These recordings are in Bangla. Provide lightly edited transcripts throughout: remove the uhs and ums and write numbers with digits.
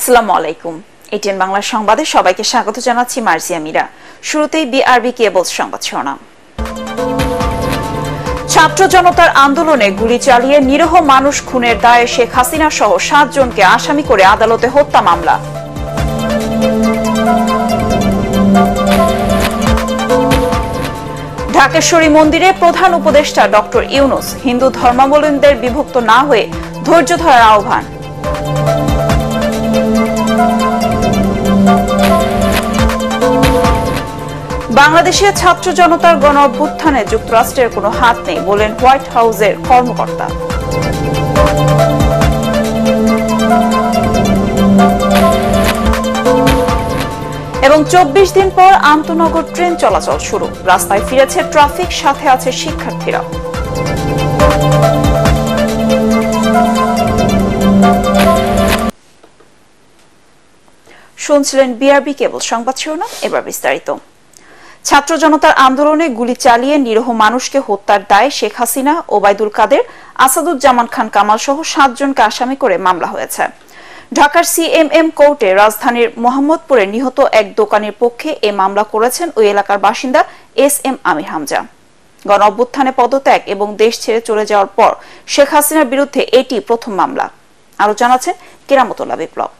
আসসালামু আলাইকুম। এটিএন বাংলা সংবাদে সবাইকে স্বাগত জানাচ্ছি মার্জিয়া মীরা। শুরুতেই বিআরবি কেবল সংবাদ শিরোনাম। ছাত্র জনতার আন্দোলনে গুলি চালিয়ে নিরীহ মানুষ খুনের দায়ে শেখ হাসিনা সহ 7 জনকে আসামি করে আদালতে হত্যা মামলা। ঢাকেশ্বরী মন্দিরে প্রধান উপদেষ্টা ডক্টর ইউনুস হিন্দু ধর্মাবলম্বীদের বিভক্ত না হয়ে ধৈর্য ধরার আহ্বান। বাংলাদেশে ছাত্র জনতার গণ অভ্যুত্থানে যুক্তরাষ্ট্রের কোনো হাত নেই বলেন হোয়াইট হাউসের কর্মকর্তা। এবং 24 দিন পর আন্তনগর ট্রেন চলাচল শুরু, রাস্তায় ফিরেছে ট্রাফিক, সাথে আছে শিক্ষার্থীরা। শুনছিলেন বিআরবি কেবল সংবাদ শিরোনাম, এবার বিস্তারিত। ছাত্র জনতার আন্দোলনে গুলি চালিয়ে নিরীহ মানুষকে হত্যার দায়ে শেখ হাসিনা, ওবায়দুল কাদের, আসাদুজ্জামান খান কামাল সহ 7 জনকে আসামি করে মামলা হয়েছে। ঢাকার সিএমএম কোর্টে রাজধানীর মোহাম্মদপুরে নিহত এক দোকানের পক্ষে এ মামলা করেছেন ওই এলাকার বাসিন্দা এসএম আমির হামজা। গণ অভ্যুত্থানে পদত্যাগ এবং দেশ ছেড়ে চলে যাওয়ার পর শেখ হাসিনার বিরুদ্ধে এটি প্রথম মামলা। আরো জানাচ্ছেন কেরামতুল্লাহ বিপ্লব।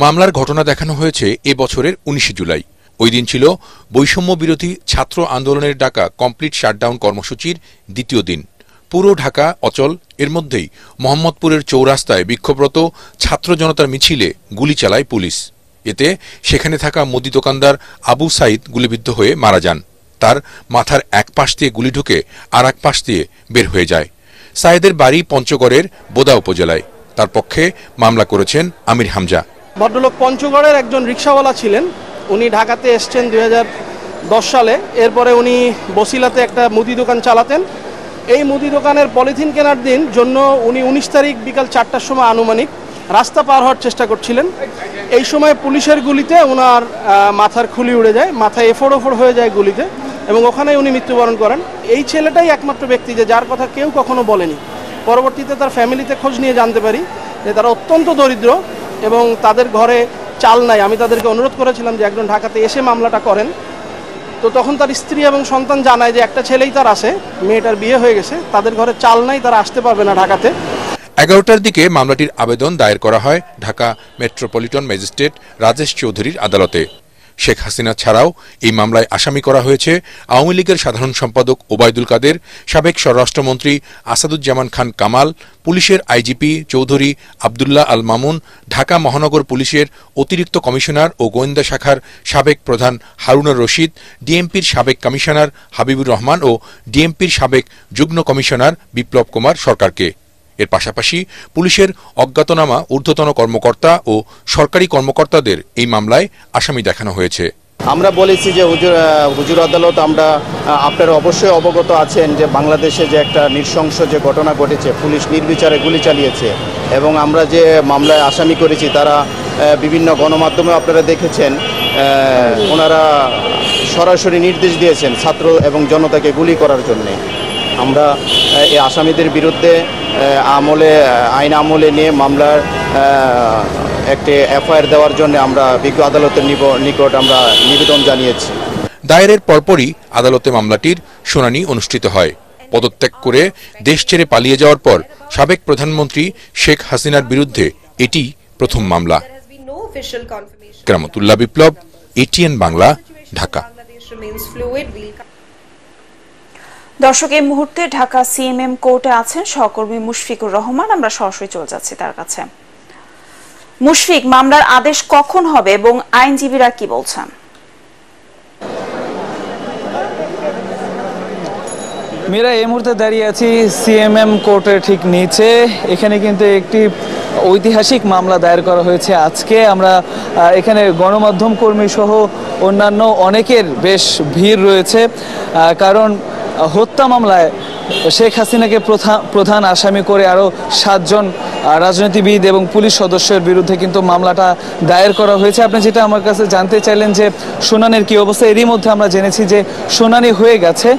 মামলার ঘটনা দেখানো হয়েছে এ বছরের 19 জুলাই। ওই দিন ছিল বৈষম্য বিরোধী ছাত্র আন্দোলনের ডাকা কমপ্লিট শাটডাউন কর্মসূচির দ্বিতীয় দিন। পুরো ঢাকা অচল। এর মধ্যেই মোহাম্মদপুরের চৌরাস্তায় বিক্ষোভরত ছাত্র জনতার মিছিলে গুলি চালায় পুলিশ। এতে সেখানে থাকা মুদি দোকানদার আবু সাইদ গুলিবিদ্ধ হয়ে মারা যান। তার মাথার এক পাশ দিয়ে গুলি ঢুকে আর এক পাশ দিয়ে বের হয়ে যায়। সাইদের বাড়ি পঞ্চগড়ের বোদা উপজেলায়। তার পক্ষে মামলা করেছেন আমির হামজা। ভদ্রলোক পঞ্চগড়ের একজন রিকশাওয়ালা ছিলেন। উনি ঢাকাতে এসছেন 2010 সালে। এরপরে উনি বসিলাতে একটা মুদি দোকান চালাতেন। এই মুদি দোকানের পলিথিন কেনার দিন জন্য উনি 19 তারিখ বিকাল 4টার সময় আনুমানিক রাস্তা পার হওয়ার চেষ্টা করছিলেন। এই সময় পুলিশের গুলিতে ওনার মাথার খুলি উড়ে যায়, মাথায় এফোড় হয়ে যায় গুলিতে, এবং ওখানেই উনি মৃত্যুবরণ করেন। এই ছেলেটাই একমাত্র ব্যক্তি যে যার কথা কেউ কখনো বলেনি। পরবর্তীতে তার ফ্যামিলিতে খোঁজ নিয়ে জানতে পারি যে তারা অত্যন্ত দরিদ্র এবং তাদের ঘরে চাল নাই। আমি তাদেরকে অনুরোধ করেছিলাম যে একজন ঢাকাতে এসে মামলাটা করেন। তো তখন তার স্ত্রী এবং সন্তান জানায় যে একটা ছেলেই তার আছে, মেয়েটার বিয়ে হয়ে গেছে, তাদের ঘরে চাল নাই, তারা আসতে পারবে না ঢাকাতে। 11টার দিকে মামলাটির আবেদন দায়ের করা হয় ঢাকা মেট্রোপলিটন ম্যাজিস্ট্রেট রাজেশ চৌধুরীর আদালতে। শেখ হাসিনা ছাড়াও এই মামলায় আসামি করা হয়েছে আওয়ামী লীগের সাধারণ সম্পাদক ওবায়দুল কাদের, সাবেক স্বরাষ্ট্রমন্ত্রী আসাদুজ্জামান খান কামাল, পুলিশের আইজিপি চৌধুরী আবদুল্লাহ আল মামুন, ঢাকা মহানগর পুলিশের অতিরিক্ত কমিশনার ও গোয়েন্দা শাখার সাবেক প্রধান হারুনুর রশিদ, ডিএমপির সাবেক কমিশনার হাবিবুর রহমান ও ডিএমপির সাবেক যুগ্ম কমিশনার বিপ্লব কুমার সরকারকে। এর পাশাপাশি পুলিশের অজ্ঞাতনামা ঊর্ধ্বতন কর্মকর্তা ও সরকারি কর্মকর্তাদের এই মামলায় আসামি দেখানো হয়েছে। আমরা বলেছি যে হুজুর আদালত, আপনারা অবশ্যই অবগত আছেন যে বাংলাদেশে যে একটা নৃশংস যে ঘটনা ঘটেছে, পুলিশ নির্বিচারে গুলি চালিয়েছে, এবং আমরা যে মামলায় আসামি করেছি তারা বিভিন্ন গণমাধ্যমে আপনারা দেখেছেন, ওনারা সরাসরি নির্দেশ দিয়েছেন ছাত্র এবং জনতাকে গুলি করার জন্যে। আমরা এই আসামিদের বিরুদ্ধে আইন আমলে নিয়ে মামলার একটি এফআইআর দেওয়ার জন্য আমরা বিজ্ঞ আদালতের নিকট আমরা নিবেদন জানিয়েছি। দায়েরের পরপরই আদালতে মামলাটির শুনানি অনুষ্ঠিত হয়। পদত্যাগ করে দেশ ছেড়ে পালিয়ে যাওয়ার পর সাবেক প্রধানমন্ত্রী শেখ হাসিনার বিরুদ্ধে এটি প্রথম মামলা। কেরামতুল্লাহ বিপ্লব, এটিএন বাংলা, ঢাকা। দর্শক, এই মুহূর্তে ঢাকা সিএমএম কোর্টে আছেন সহকর্মী মুশফিকুর রহমান। আমরা সরাসরি চলে যাচ্ছি তার কাছে। মুশফিক, মামলার আদেশ কখন হবে এবং আইনজীবীরা কি বলছেন? মীরা, এই মুহূর্তে দাঁড়িয়ে আছি সিএমএম কোর্টের ঠিক নিচে। এখানে কিন্তু একটি ঐতিহাসিক মামলা দায়ের করা হয়েছে আজকে। আমরা এখানে গণমাধ্যম কর্মী সহ অন্যান্য অনেকের বেশ ভিড় রয়েছে, কারণ হত্যা মামলায় শেখ হাসিনাকে প্রধান আসামি করে আরও 7 জন রাজনীতিবিদ এবং পুলিশ সদস্যের বিরুদ্ধে কিন্তু মামলাটা দায়ের করা হয়েছে। আপনি যেটা আমার কাছে জানতে চাইলেন যে শুনানির কি অবস্থা, এরই মধ্যে আমরা জেনেছি যে শুনানি হয়ে গেছে।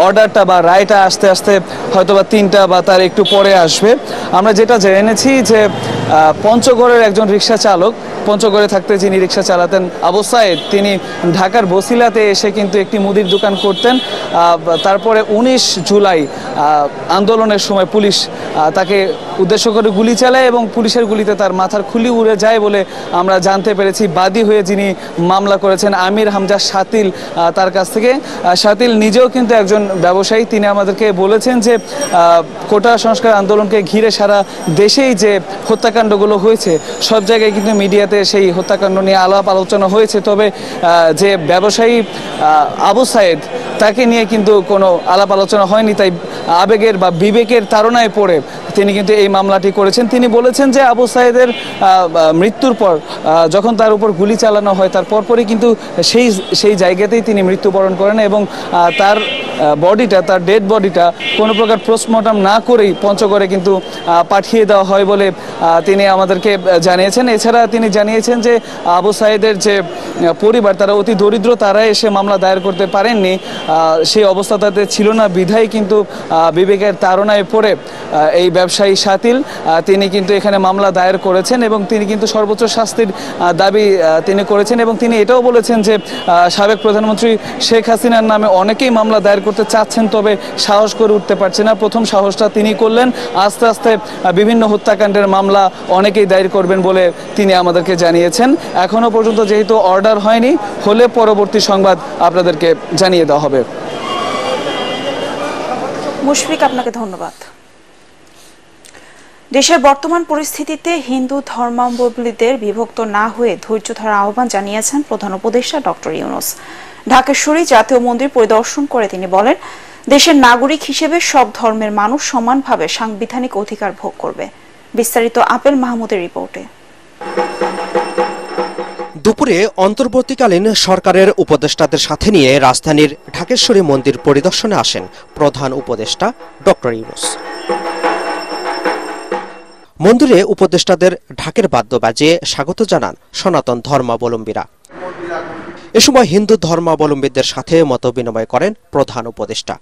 অর্ডারটা বা রায়টা আস্তে আস্তে হয়তোবা 3টা বা তার একটু পরে আসবে। আমরা যেটা জেনেছি যে পঞ্চগড়ের একজন রিক্সা চালক, পঞ্চগড়ে থাকতে যিনি রিক্সা চালাতেন আবু সাইদ, তিনি ঢাকার বসিলাতে এসে কিন্তু একটি মুদির দোকান করতেন। তারপরে 19 জুলাই আন্দোলনের সময় পুলিশ তাকে উদ্দেশ্য করে গুলি চালায় এবং পুলিশের গুলিতে তার মাথার খুলি উড়ে যায় বলে আমরা জানতে পেরেছি। বাদী হয়ে যিনি মামলা করেছেন আমির হামজা শাতিল, তার কাছ থেকে। শাতিল নিজেও কিন্তু একজন ব্যবসায়ী। তিনি আমাদেরকে বলেছেন যে কোটা সংস্কার আন্দোলনকে ঘিরে সারা দেশেই যে হত্যাকাণ্ডগুলো হয়েছে, সব জায়গায় কিন্তু মিডিয়াতে সেই হত্যাকাণ্ড নিয়ে আলাপ আলোচনা হয়েছে, তবে যে ব্যবসায়ী আবু সাইদ তাকে নিয়ে কিন্তু কোনো আলাপ আলোচনা হয়নি। তাই আবেগের বা বিবেকের তাড়নায় পড়ে তিনি কিন্তু এই মামলাটি করেছেন। তিনি বলেছেন যে আবু সাইদের মৃত্যুর পর যখন তার উপর গুলি চালানো হয়, তার পরপরই কিন্তু সেই জায়গাতেই তিনি মৃত্যুবরণ করেন এবং তার বডিটা, তার ডেড বডিটা কোনো প্রকার পোস্টমর্টম না করেই পঞ্চগড়ে কিন্তু পাঠিয়ে দেওয়া হয় বলে তিনি আমাদেরকে জানিয়েছেন। এছাড়া তিনি জানিয়েছেন যে আবু সাইদের যে পরিবার, তারা অতি দরিদ্র, তারা এসে মামলা দায়ের করতে পারেননি, সেই অবস্থা তাদের ছিল না, বিধায় কিন্তু বিবেকের তাড়নায় পড়ে এই ব্যবসায়ী শাতিল তিনি কিন্তু এখানে মামলা দায়ের করেছেন এবং তিনি কিন্তু সর্বোচ্চ শাস্তির দাবি তিনি করেছেন। এবং তিনি এটাও বলেছেন যে সাবেক প্রধানমন্ত্রী শেখ হাসিনার নামে অনেকেই মামলা দায়ের করতে চাচ্ছেন, তবে সাহস করে উঠতে পারছে না। প্রথম সাহসটা তিনি করলেন, আস্তে আস্তে বিভিন্ন হত্যাকাণ্ডের মামলা অনেকেই দায়ের করবেন বলে তিনি আমাদেরকে জানিয়েছেন। এখনো পর্যন্ত যেহেতু অর্ডার হয়নি, হলে পরবর্তী সংবাদ আপনাদেরকে জানিয়ে দেওয়া হবে। মুশফিক, আপনাকে ধন্যবাদ। দেশের বর্তমান পরিস্থিতিতে হিন্দু ধর্মাবলম্বীদের বিভক্ত না হয়ে ধৈর্য ধরার আহ্বান জানিয়েছেন প্রধান উপদেষ্টা ডক্টর ইউনূস। ঢাকেশ্বরী জাতীয় মন্দির পরিদর্শন করে তিনি বলেন, দেশের নাগরিক হিসেবে সব ধর্মের মানুষ সমানভাবে সাংবিধানিক অধিকার ভোগ করবে। বিস্তারিত আপেল মাহমুদের রিপোর্টে। দুপুরে অন্তর্বর্তীকালীন সরকারের উপদেষ্টাদের সাথে নিয়ে রাজধানীর ঢাকেশ্বরী মন্দির পরিদর্শনে আসেন প্রধান উপদেষ্টা ডক্টর ইউনূস। মন্দিরে উপদেষ্টাদের ঢাকের বাদ্য বাজিয়ে স্বাগত জানান সনাতন ধর্মাবলম্বীরা। এ সময় হিন্দু ধর্মাবলম্বীদের সাথে মতবিনিময় করেন প্রধান উপদেষ্টা।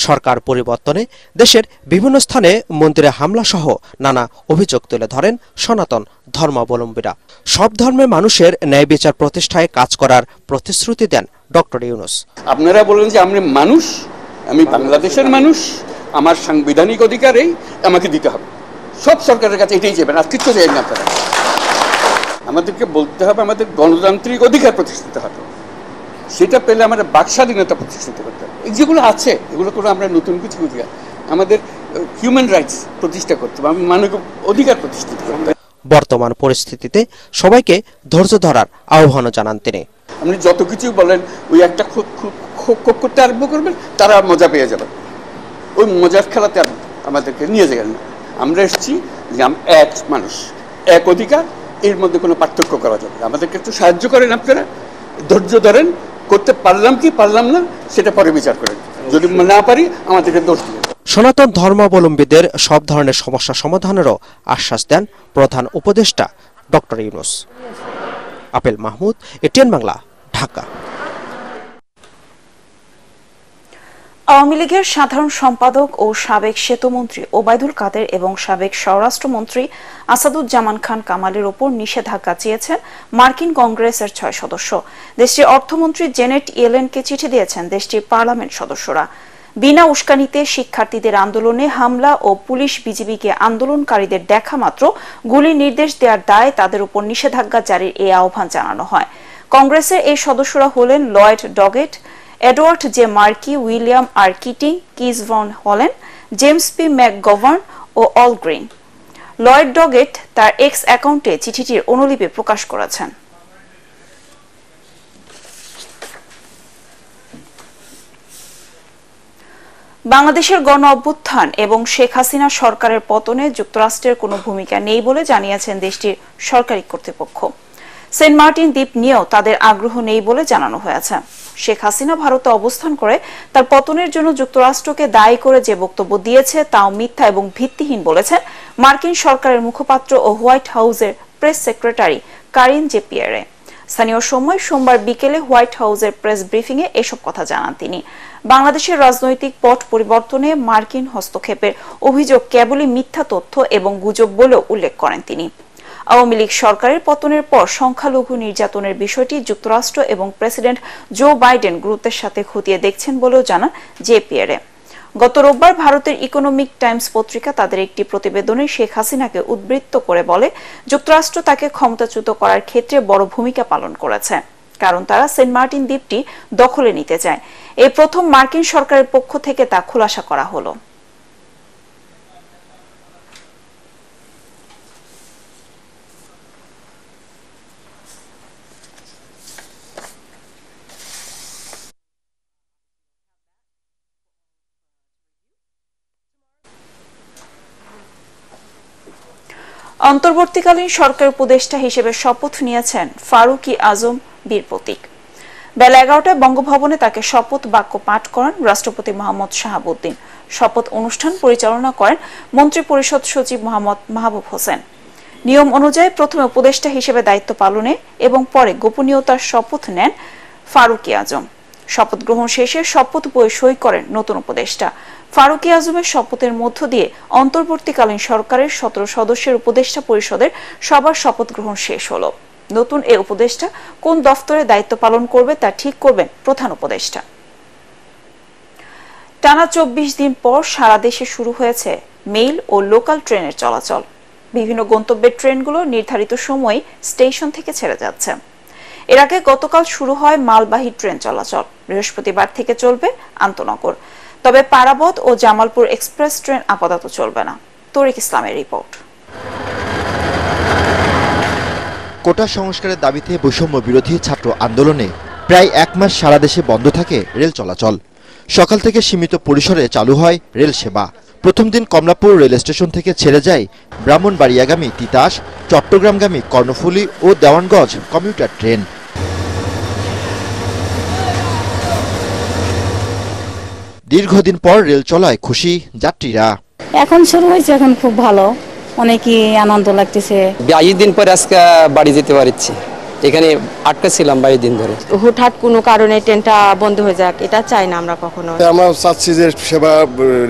সরকার পরিবর্তনে দেশের বিভিন্ন স্থানে মন্দিরে হামলা সহ নানা অভিযোগ তুলে ধরেন সনাতন ধর্মাবলম্বীরা। সব ধর্মের মানুষের ন্যায় বিচার প্রতিষ্ঠায় কাজ করার প্রতিশ্রুতি দেন ডক্টর ইউনূস। আপনারা বলেন যে আমি মানুষ, আমি বাংলাদেশের মানুষ, আমার সাংবিধানিক অধিকারেই আমাকে দিতে হবে। সব সরকারের কাছে এটাই চাইবেন, আর কিছু চাইবেন আপনারা। আমাদেরকে বলতে হবে আমাদের গণতান্ত্রিক অধিকার প্রতিষ্ঠিত হবে, সেটা পেলে আমাদের বাক স্বাধীনতা প্রতিষ্ঠিত করতে হবে। যেগুলো আছে এগুলো করে আমরা নতুন কিছু অধিকার, আমাদের হিউম্যান রাইটস প্রতিষ্ঠা করতে হবে, মানবিক অধিকার প্রতিষ্ঠিত করতে হবে। বর্তমান পরিস্থিতিতে সবাইকে ধৈর্য ধরার আহ্বানও জানান তিনি। আপনি যত কিছু বলেন, ওই একটা ক্ষোভ করতে আরম্ভ করবেন, তারা মজা পেয়ে যাবেন। ওই মজার খেলাতে আমাদেরকে নিয়ে যাবেন না। আমরা এসেছি যে এক মানুষ, এক অধিকার, এর মধ্যে কোনো পার্থক্য করা যাবে না। আমাদেরকে একটু সাহায্য করেন, আপনারা ধৈর্য ধরেন, করতে পারলাম কি পারলাম না সেটা পরে বিচার করেন, যদি না পারি আমাদেরকে দোষ দিবেন। সনাতন ধর্মাবলম্বীদের সব ধরনের সমস্যা সমাধানেরও আশ্বাস দেন প্রধান উপদেষ্টা doctor Yunus. Apple Mahmud, ATN Bangla, Dhaka. Awami লীগের সাধারণ সম্পাদক ও সাবেক সেতুমন্ত্রী ওবায়দুল কাদের এবং সাবেক স্বরাষ্ট্রমন্ত্রী আসাদুজ্জামান খান কামালের ওপর নিষেধাজ্ঞা চেয়েছেন মার্কিন কংগ্রেসের 6 সদস্য। দেশটির অর্থমন্ত্রী জেনেট ইয়েলেনকে চিঠি দিয়েছেন দেশটির পার্লামেন্ট সদস্যরা। বিনা উস্কানিতে শিক্ষার্থীদের আন্দোলনে হামলা ও পুলিশ বিজিবিকে আন্দোলনকারীদের দেখা মাত্র গুলির নির্দেশ দেওয়ার দায়ে তাদের উপর নিষেধাজ্ঞা জারির এই আহ্বান জানানো হয়। কংগ্রেসের এই সদস্যরা হলেন Lloyd Doggett, Edward J Markey, William R Keating, কিস ভন হলেন, জেমস পি ম্যাকগভার্ন ও অল গ্রিন। লয়েড ডগেট তার এক্স অ্যাকাউন্টে চিঠিটির অনুলিপি প্রকাশ করেছেন। বাংলাদেশের গণ অভ্যুত্থান এবং শেখ হাসিনা সরকারের পতনে যুক্তরাষ্ট্রের কোনো ভূমিকা নেই বলে জানিয়েছেন দেশটির সরকারি কর্তৃপক্ষ। সেন্ট মার্টিন দ্বীপ নিয়েও তাদের আগ্রহ নেই বলে জানানো হয়েছে। শেখ হাসিনা ভারতে অবস্থান করে তার পতনের জন্য যুক্তরাষ্ট্রকে দায়ী করে যে বক্তব্য দিয়েছে তাও মিথ্যা এবং ভিত্তিহীন বলেছেন মার্কিন সরকারের মুখপাত্র ও হোয়াইট হাউসের প্রেস সেক্রেটারি কারিন জে-পিয়েরে। স্থানীয় সময় সোমবার বিকেলে হোয়াইট হাউসের প্রেস ব্রিফিংয়ে এসব কথা জানান তিনি। বাংলাদেশের রাজনৈতিক পট পরিবর্তনে মার্কিন হস্তক্ষেপের অভিযোগ কেবলই মিথ্যা তথ্য এবং গুজব বলেও উল্লেখ করেন তিনি। আওয়ামী লীগ সরকারের পতনের পর সংখ্যালঘু নির্যাতনের বিষয়টি যুক্তরাষ্ট্র এবং প্রেসিডেন্ট জো বাইডেন গুরুত্বের সাথে খতিয়ে দেখছেন বলেও জানান জে-পিয়েরে। গত রোববার ভারতের ইকোনমিক টাইমস পত্রিকা তাদের একটি প্রতিবেদনে শেখ হাসিনাকে উদ্বৃত্ত করে বলে যুক্তরাষ্ট্র তাকে ক্ষমতাচ্যুত করার ক্ষেত্রে বড় ভূমিকা পালন করেছে, কারণ তারা সেন্ট মার্টিন দ্বীপটি দখলে নিতে চায়। এই প্রথম মার্কিন সরকারের পক্ষ থেকে তা খোলাসা করা হলো। অন্তর্বর্তীকালীন সরকার উপদেষ্টা হিসেবে শপথ নিয়েছেন ফারুকি আজম বীর প্রতীক। বেলা 11টায় বঙ্গভবনে তাকে শপথ বাক্য পাঠ করেন রাষ্ট্রপতি মোহাম্মদ শাহাবুদ্দিন। শপথ অনুষ্ঠান পরিচালনা করেন মন্ত্রিপরিষদ সচিব মোহাম্মদ মাহবুব হোসেন। নিয়ম অনুযায়ী প্রথমে উপদেষ্টা হিসেবে দায়িত্ব পালনে এবং পরে গোপনীয়তার শপথ নেন ফারুকি আজম। শপথ গ্রহণ শেষে শপথ বইয়ে সই করেন নতুন উপদেষ্টা। ফারুকি আজমের শপথের মধ্য দিয়ে অন্তর্বর্তীকালীন সরকারের 17 সদস্যের উপদেষ্টা পরিষদের সবার শপথ গ্রহণ শেষ হলো। নতুন এই উপদেষ্টা কোন দফতরে দায়িত্ব পালন করবে তা ঠিক করবেন প্রধান উপদেষ্টা। টানা 24 দিন পর সারা দেশে শুরু হয়েছে মেইল ও লোকাল ট্রেনের চলাচল। বিভিন্ন গন্তব্যের ট্রেনগুলো নির্ধারিত সময়ে স্টেশন থেকে ছেড়ে যাচ্ছে। এর আগে গতকাল শুরু হয় মালবাহী ট্রেন চলাচল। বৃহস্পতিবার থেকে চলবে আন্তনগর, তবে পারাবত ও জামালপুর এক্সপ্রেস ট্রেন আপাতত চলবে না। তরিক ইসলামের রিপোর্ট। কোটা সংস্কারের দাবিতে বৈষম্য বিরোধী ছাত্র আন্দোলনে প্রায় 1 মাস সারা দেশে বন্ধ থাকে রেল চলাচল। সকাল থেকে সীমিত পরিসরে চালু হয় রেল সেবা। প্রথম দিন কমলাপুর রেল স্টেশন থেকে ছেড়ে যায় ব্রাহ্মণবাড়িয়াগামী তিতাস, চট্টগ্রামগামী কর্ণফুলী ও দেওয়ানগঞ্জ কমিউটার ট্রেন। দীর্ঘদিন পর রেল চলায় খুশি যাত্রীরা। এখন শুরু হয়েছে, এখন খুব ভালো, অনেকই আনন্দ লাগতেছে। 22 দিন পরে আজকে বাড়ি যেতে পারছি। এখানে আটকে ছিলাম 22 দিন ধরে। হুটহাট কোনো কারণে ট্রেনটা বন্ধ হয়ে যাক এটা চাই না আমরা কখনো। আমরা চাচ্ছি যে সেবা,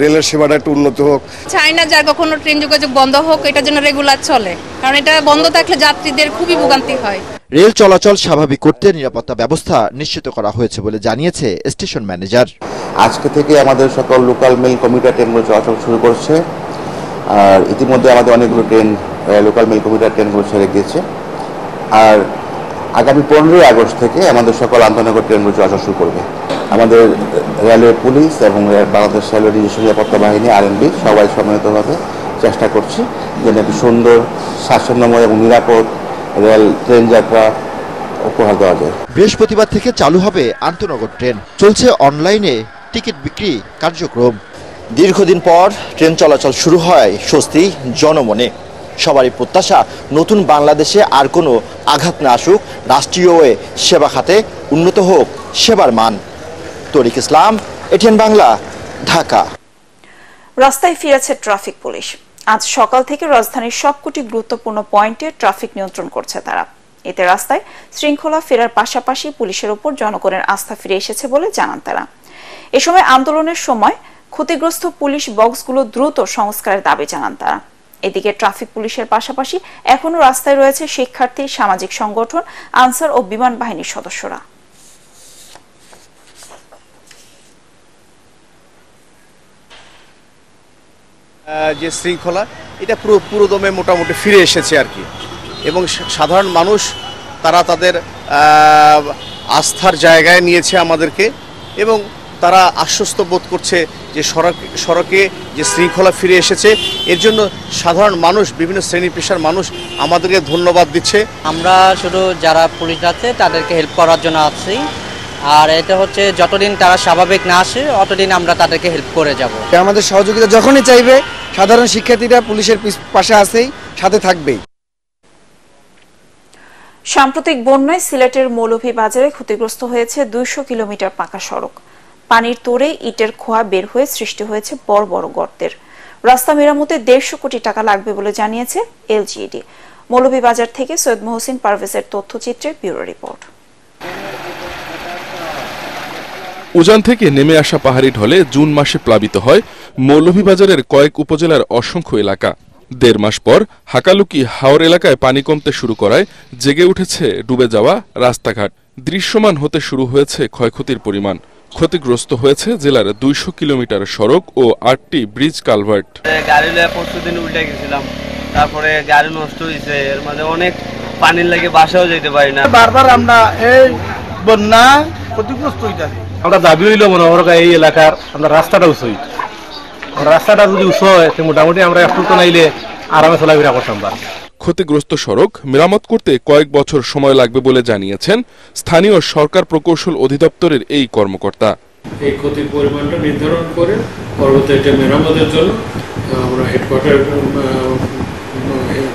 রেলের সেবাটা একটু উন্নত হোক। চাই না যার কখনো ট্রেন যোগাযোগ বন্ধ হোক, এটার জন্য রেগুলার চলে, কারণ এটা বন্ধ থাকলে যাত্রীদের খুবই ভোগান্তি হয়। রেল চলাচল স্বাভাবিক করতে নিরাপত্তা ব্যবস্থা নিশ্চিত করা হয়েছে বলে জানিয়েছে স্টেশন ম্যানেজার। আজকে থেকে আমাদের সকল লোকাল মেল কমিউটার ট্রেনগুলো চলাচল শুরু করছে। আর ইতিমধ্যে আমাদের অনেকগুলো ট্রেন লোকাল মেল কমিউটার ট্রেনগুলো ছেড়ে গিয়েছে। আর আগামী 15 আগস্ট থেকে আমাদের সকল আন্তনগর ট্রেনগুলো চলাচল শুরু করবে। আমাদের রেলওয়ে পুলিশ এবং বাংলাদেশ রেলওয়ে ডিভিশন নিরাপত্তা বাহিনী RNB সবাই সম্মিলিতভাবে চেষ্টা করছি যেন একটি সুন্দর, স্বাচ্ছন্দ্যময় এবং নিরাপদ রেল ট্রেন যাত্রা উপহার দেওয়া যায়। বৃহস্পতিবার থেকে চালু হবে আন্তনগর ট্রেন। চলছে অনলাইনে টিকিট বিক্রি কার্যক্রম। দীর্ঘদিন পর ট্রেন চলাচল শুরু হয় স্বস্তি জনমনে। সবারই প্রত্যাশা নতুন বাংলাদেশে আর কোনো আঘাত না আসুক, রাষ্ট্রীয় সেবা খাতে উন্নত হোক সেবার মান। তরিক ইসলাম, এটিএন বাংলা, ঢাকা। রাস্তায় ফিরেছে ট্রাফিক পুলিশ। আজ সকাল থেকে রাজধানীর সবকটি গুরুত্বপূর্ণ পয়েন্টে ট্রাফিক নিয়ন্ত্রণ করছে তারা। এতে রাস্তায় শৃঙ্খলা ফেরার পাশাপাশি পুলিশের উপর জনগণের আস্থা ফিরে এসেছে বলে জানান তারা। এ সময় আন্দোলনের সময় ক্ষতিগ্রস্ত পুলিশ বক্সগুলো দ্রুত সংস্কারের দাবি জানান তারা। এদিকে ট্রাফিক পুলিশের পাশাপাশি এখনো রাস্তায় রয়েছে শিক্ষার্থী, সামাজিক সংগঠন, আনসার ও বিমান বাহিনীর সদস্যরা। যে শৃঙ্খলা, এটা পুরোদমে মোটামুটি ফিরে এসেছে আর কি। এবং সাধারণ মানুষ তারা তাদের আস্থার জায়গায় নিয়েছে আমাদেরকে, এবং তারা আশ্বস্ত বোধ করছে যে সড়কে যে শৃঙ্খলা ফিরে এসেছে। এর জন্য সাধারণ মানুষ, বিভিন্ন শ্রেণী পেশার মানুষ আমাদেরকে ধন্যবাদ দিচ্ছে। আমরা শুধু যারা পুলিশ আছে তাদেরকে হেল্প করার জন্য আছি। আর এটা হচ্ছে যতদিন তারা স্বাভাবিক না আসে অতদিন আমরা তাদেরকে হেল্প করে যাব। আমাদের সহযোগিতা যখনই চাইবে সাধারণ শিক্ষার্থীরা পুলিশের পাশে আছেই, সাথে থাকবেই। সাম্প্রতিক বন্যায় সিলেটের মৌলভীবাজারে ক্ষতিগ্রস্ত হয়েছে 200 কিলোমিটার পাকা সড়ক। পানির তোড়ে ইটের খোয়া বের হয়ে সৃষ্টি হয়েছে বড় বড় গর্তের। রাস্তা মেরামতে 150 কোটি টাকা লাগবে বলে জানিয়েছে এলজিইডি। মৌলভীবাজার থেকে সৈয়দ মহসিন পারভেজের তথ্যচিত্রে ব্যুরো রিপোর্ট। উজান থেকে নেমে আসা পাহাড়ি ঢলে জুন মাসে প্লাবিত হয় মৌলভীবাজারের কয়েক উপজেলার অসংখ্য এলাকা। 1.5 মাস পর হাকালুকি হাওর এলাকায় পানি কমতে শুরু করায় জেগে উঠেছে ডুবে যাওয়া রাস্তাঘাট। দৃশ্যমান হতে শুরু হয়েছে ক্ষয়ক্ষতির পরিমাণ। ক্ষতিগ্রস্ত হয়েছে জেলার 200 কিলোমিটার সড়ক ও 8টি ব্রিজ কালভার্ট। গাড়ি লয়ে পরশুদিন উল্টে গেছিলাম, তারপরে গাড়ি নষ্ট হয়েছে, এর মধ্যে অনেক পানির লাগে বাসাও যেতে পারি না। বারবার আমরা এই বন্যা ক্ষতিগ্রস্ত হইতাছি। আমরা দাবি হইল মনে হয় এই এলাকার আমরা রাস্তাটা উঁচু, রাস্তাটা যদি উঁচু হয় মোটামুটি আমরা একটু তো নাইলে আরামে চলাফেরা করতাম। ক্ষতিগ্রস্ত সড়ক মেরামত করতে কয়েক বছর সময় লাগবে বলে জানিয়েছেন স্থানীয় সরকার প্রকৌশল অধিদপ্তরের এই কর্মকর্তা। এই ক্ষতির পরিমাণটা নির্ধারণ করে পরবর্তী এটা মেরামতের জন্য আমরা হেডকোয়ার্টার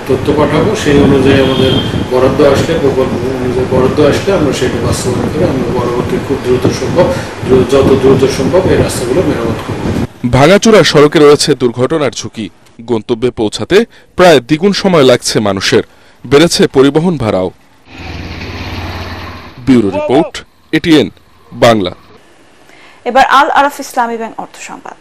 তথ্য পাঠাবো। সেই অনুযায়ী আমাদের বরাদ্দ আসলে প্রকল্প অনুযায়ী বরাদ্দ আসলে আমরা সেটা বাস্তবায়ন করে আমরা পরবর্তী খুব যত দ্রুত সম্ভব এই রাস্তাগুলো মেরামত করব। ভাঙাচোরা সড়কে রয়েছে দুর্ঘটনার ঝুঁকি। গন্তব্যে পৌঁছাতে প্রায় দ্বিগুণ সময় লাগছে মানুষের, বেড়েছে পরিবহন ভাড়াও। Bureau report, ATN Bangla. এবার আল আরাফ ইসলামী ব্যাংক অর্থ সংবাদ।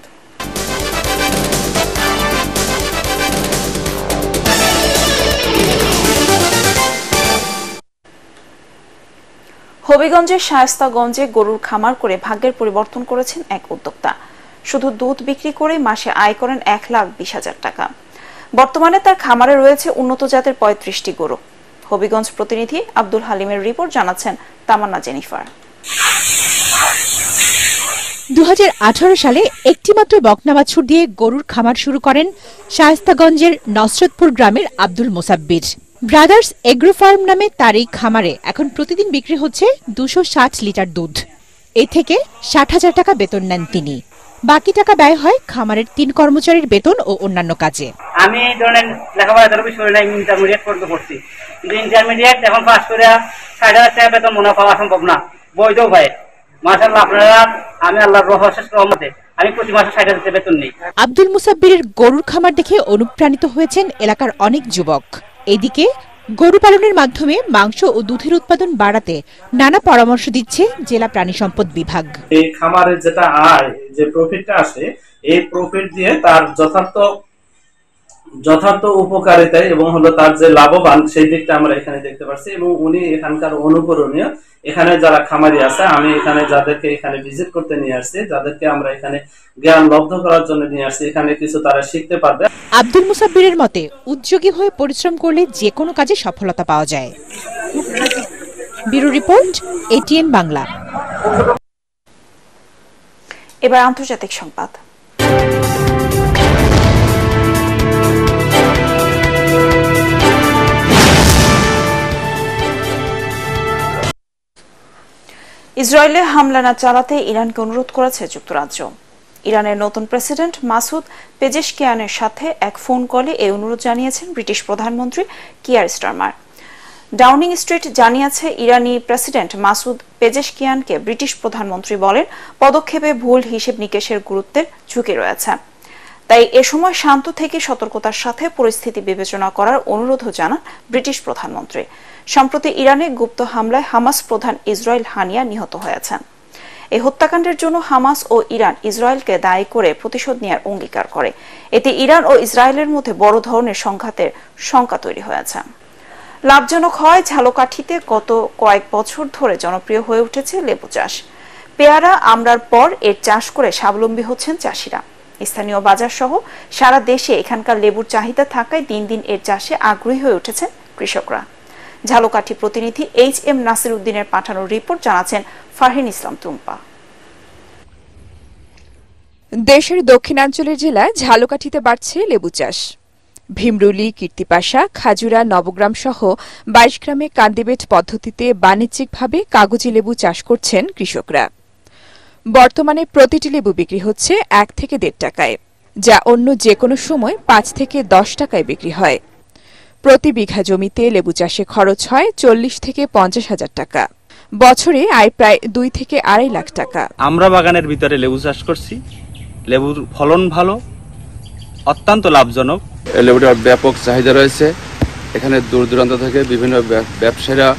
হবিগঞ্জের শায়েস্তাগঞ্জে গরুর খামার করে ভাগ্যের পরিবর্তন করেছেন এক উদ্যোক্তা। শুধু দুধ বিক্রি করে মাসে আয় করেন 1,20,000 টাকা। বর্তমানে তার খামারে রয়েছে উন্নত জাতের 35টি গরু। হবিগঞ্জ প্রতিনিধি আব্দুল হালিমের রিপোর্ট, জানাচ্ছেন তামান্না জেনিফার। 2018 সালে একটিমাত্র বকনা বাছুর দিয়ে গরুর খামার শুরু করেন শায়েস্তাগঞ্জের নসরতপুর গ্রামের Abdul Mosabbir. Brothers agro farm নামে তার এই খামারে এখন প্রতিদিন বিক্রি হচ্ছে 260 লিটার দুধ। এ থেকে 60,000 টাকা বেতন নেন তিনি। বাকি টাকা ব্যয় হয় খামারের 3 কর্মচারীর বেতন ও অন্যান্য কাজে। আমি ধরেন লেখাপড়া ধরে ইন্টারমিডিয়েট পর্যন্ত পড়ছি, কিন্তু ইন্টারমিডিয়েট এখন পাস করে 60,000 টাকা বেতন মনে পাওয়া সম্ভব না, বৈধ ভাই। মাশাআল্লাহ, আপনারা আমি আল্লাহর রহমতে আমি প্রতি মাসে 60,000 টাকা বেতন নেই। আব্দুল মুসাব্বিরের গরুর খামার দেখে অনুপ্রাণিত হয়েছেন এলাকার অনেক যুবক। এদিকে গরু পালনের মাধ্যমে মাংস ও দুধের উৎপাদন বাড়াতে নানা পরামর্শ দিচ্ছে জেলা প্রাণী সম্পদ বিভাগ। এই খামারের যেটা আয়, যে প্রফিটটা আসে, এই প্রফিট দিয়ে তার যথার্থ উপকারিতায় এবং হলো তার যে লাভবান সেই দিকটা আমরা এখানে দেখতে পাচ্ছি। এবং উনি এখানকার অনুকরণীয়। এখানে যারা খামারি আছে, আমি এখানে যাদেরকে এখানে ভিজিট করতে নিয়ে আসছি, যাদেরকে আমরা এখানে জ্ঞান লব্ধ করার জন্য নিয়ে আসছি, এখানে কিছু তারা শিখতে পারবে। আব্দুল মুসাব্বিরের মতে উদ্যোগী হয়ে পরিশ্রম করলে যে কোনো কাজে সফলতা পাওয়া যায়। Bureau report, ATN Bangla. এবার আন্তর্জাতিক সংবাদ। ইসরায়েলে হামলা না চালাতে ইরানকে অনুরোধ করেছে যুক্তরাজ্য। ইরানের নতুন প্রেসিডেন্ট মাসুদ পেজেশকিয়ানের সাথে এক ফোন কলে এই অনুরোধ জানিয়েছেন ব্রিটিশ প্রধানমন্ত্রী কিয়ার স্টারমার। ডাউনিং স্ট্রিট জানিয়েছে ইরানি প্রেসিডেন্ট মাসুদ পেজেশকিয়ানকে ব্রিটিশ প্রধানমন্ত্রী বলেন পদক্ষেপে ভুল হিসেব নিকেশের গুরুত্বের ঝুঁকি রয়েছে, তাই এ সময় শান্ত থেকে সতর্কতার সাথে পরিস্থিতি বিবেচনা করার অনুরোধও জানান ব্রিটিশ প্রধানমন্ত্রী। সম্প্রতি ইরানে গুপ্ত হামলায় হামাস প্রধান ইসরায়েল হানিয়া নিহত হয়েছেন। এই হত্যাকাণ্ডের জন্য হামাস ও ইরান ইসরায়েলকে দায়ী করে প্রতিশোধ নেওয়ার অঙ্গীকার করে। এতে ইরান ও ইসরায়েলের মধ্যে বড় ধরনের সংঘাতের শঙ্কা তৈরি হয়েছে। লাভজনক হয় ঝালকাঠিতে গত কয়েক বছর ধরে জনপ্রিয় হয়ে উঠেছে লেবু চাষ। পেয়ারা আমড়ার পর এর চাষ করে স্বাবলম্বী হচ্ছেন চাষিরা। স্থানীয় বাজার সহ সারা দেশে এখানকার লেবুর চাহিদা থাকায় দিন দিন এর চাষে আগ্রহী হয়ে উঠেছেন কৃষকরা। ঝালকাঠি প্রতিনিধি HM নাসির উদ্দিনের পাঠানো রিপোর্ট, জানাচ্ছেন ফারহিন ইসলাম টুম্পা। দেশের দক্ষিণাঞ্চলের জেলা ঝালকাঠিতে বাড়ছে লেবু চাষ। ভীমরুলি, কীর্তিপাশা, খাজুরা, নবগ্রাম সহ 22 গ্রামে কান্দিবেট পদ্ধতিতে বাণিজ্যিকভাবে কাগজি লেবু চাষ করছেন কৃষকরা। বর্তমানে প্রতিটি লেবু বিক্রি হচ্ছে 1 থেকে 1.5 টাকায়, যা অন্য যে কোনো সময় 5 থেকে 10 টাকায় বিক্রি হয়। প্রতি বিঘা জমিতে লেবু চাষে খরচ হয় 40 থেকে 50 হাজার টাকা। বছরে আয় প্রায় 2 থেকে 2.5 লাখ টাকা। আমরা বাগানের ভিতরে লেবু চাষ করছি, লেবুর ফলন ভালো, অত্যন্ত লাভজনক। লেবুটার ব্যাপক চাহিদা রয়েছে। এখানে দূর দূরান্ত থেকে বিভিন্ন ব্যবসায়ীরা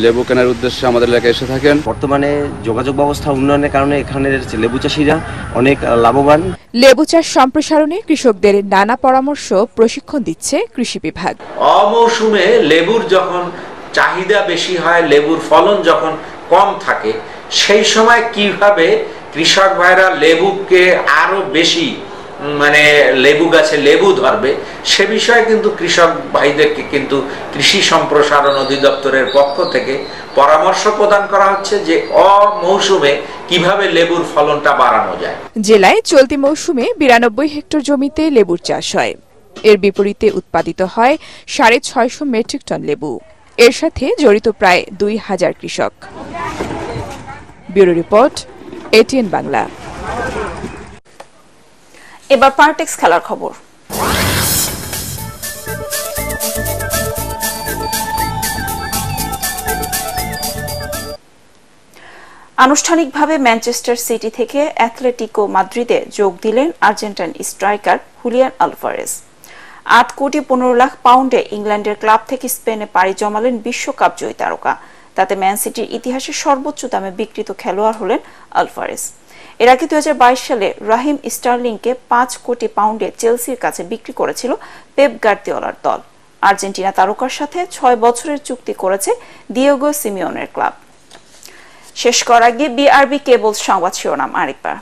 লেবু কেনার উদ্দেশ্যে আমাদের এলাকায় এসে থাকেন। বর্তমানে যোগাযোগ ব্যবস্থা উন্নয়নের কারণে এখানের লেবু চাষিরা অনেক লাভবান। লেবু চাষ সম্প্রসারণে কৃষকদের নানা পরামর্শ প্রশিক্ষণ দিচ্ছে কৃষি বিভাগ। অমৌসুমে লেবুর যখন চাহিদা বেশি হয়, লেবুর ফলন যখন কম থাকে, সেই সময় কিভাবে কৃষক ভাইরা লেবুকে আরো বেশি লেবু গাছে লেবু ধরবে সে বিষয়ে কিন্তু কৃষক ভাইদেরকে কিন্তু কৃষি সম্প্রসারণ অধিদপ্তরের পক্ষ থেকে পরামর্শ প্রদান করা হচ্ছে যে অমৌসুমে কিভাবে লেবুর ফলনটা বাড়ানো যায়। জেলায় চলতি মৌসুমে 92 হেক্টর জমিতে লেবুর চাষ হয়। এর বিপরীতে উৎপাদিত হয় 650 মেট্রিক টন লেবু। এর সাথে জড়িত প্রায় 2000 কৃষক। Bureau report, ATN Bangla. এবার পার্টেক্স খেলার খবর। আনুষ্ঠানিকভাবে ম্যানচেস্টার সিটি থেকে অ্যাথলেটিকো মাদ্রিদে যোগ দিলেন আর্জেন্টাইন স্ট্রাইকার হুলিয়ান আলভারেজ। 8 কোটি 15 লাখ পাউন্ডে ইংল্যান্ডের ক্লাব থেকে স্পেনে পাড়ি জমালেন বিশ্বকাপ জয়ী তারকা। তাতে ম্যান সিটির ইতিহাসে সর্বোচ্চ দামে বিক্রিত খেলোয়াড় হলেন আলভারেজ। এর আগে 2022 সালে রাহিম স্টার্লিংকে 5 কোটি পাউন্ডে চেলসির কাছে বিক্রি করেছিল পেপ গার্দিওলার দল। আর্জেন্টিনা তারকার সাথে 6 বছরের চুক্তি করেছে দিয়েগো সিমিওনের ক্লাব। শেষ করার আগে বিআরবি কেবল সংবাদ শিরোনাম আরেকবার।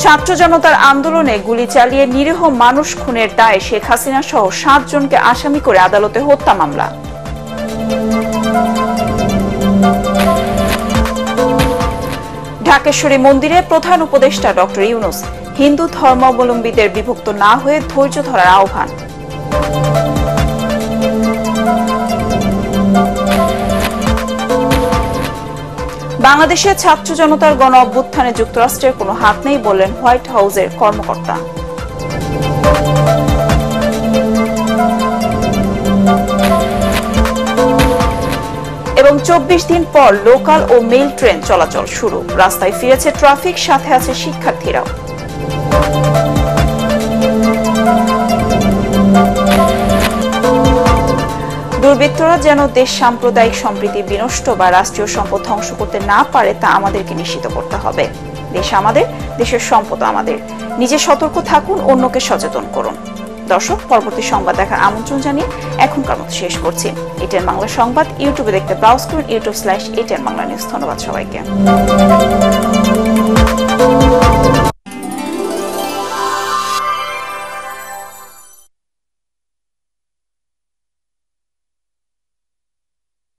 ছাত্র জনতার আন্দোলনে গুলি চালিয়ে নিরীহ মানুষ খুনের দায়ে শেখ হাসিনা সহ 7 জনকে আসামি করে আদালতে হত্যা মামলা। ঢাকেশ্বরী মন্দিরে প্রধান উপদেষ্টা ডক্টর ইউনূস হিন্দু ধর্মাবলম্বীদের বিভক্ত না হয়ে ধৈর্য ধরার আহ্বান। বাংলাদেশে ছাত্র জনতার গণ অভ্যুত্থানে যুক্তরাষ্ট্রের কোনো হাত নেই বললেন হোয়াইট হাউসের কর্মকর্তা। এবং 24 দিন পর লোকাল ও মেইল ট্রেন চলাচল শুরু। রাস্তায় ফিরেছে ট্রাফিক, সাথে আছে শিক্ষার্থীরাও। দুর্বৃত্তরা যেন দেশ সাম্প্রদায়িক সম্প্রীতি বিনষ্ট বা রাষ্ট্রীয় সম্পদ ধ্বংস করতে না পারে তা আমাদেরকে নিশ্চিত করতে হবে। দেশ আমাদের, দেশের সম্পদ আমাদের। নিজে সতর্ক থাকুন, অন্যকে সচেতন করুন। দর্শক, পরবর্তী সংবাদ দেখার আমন্ত্রণ জানিয়ে এখনকার মতো শেষ করছি। এটিএন বাংলা সংবাদ ইউটিউবে দেখতে ব্রাউজ করুন youtube/ATN বাংলা নিউজ। ধন্যবাদ সবাইকে।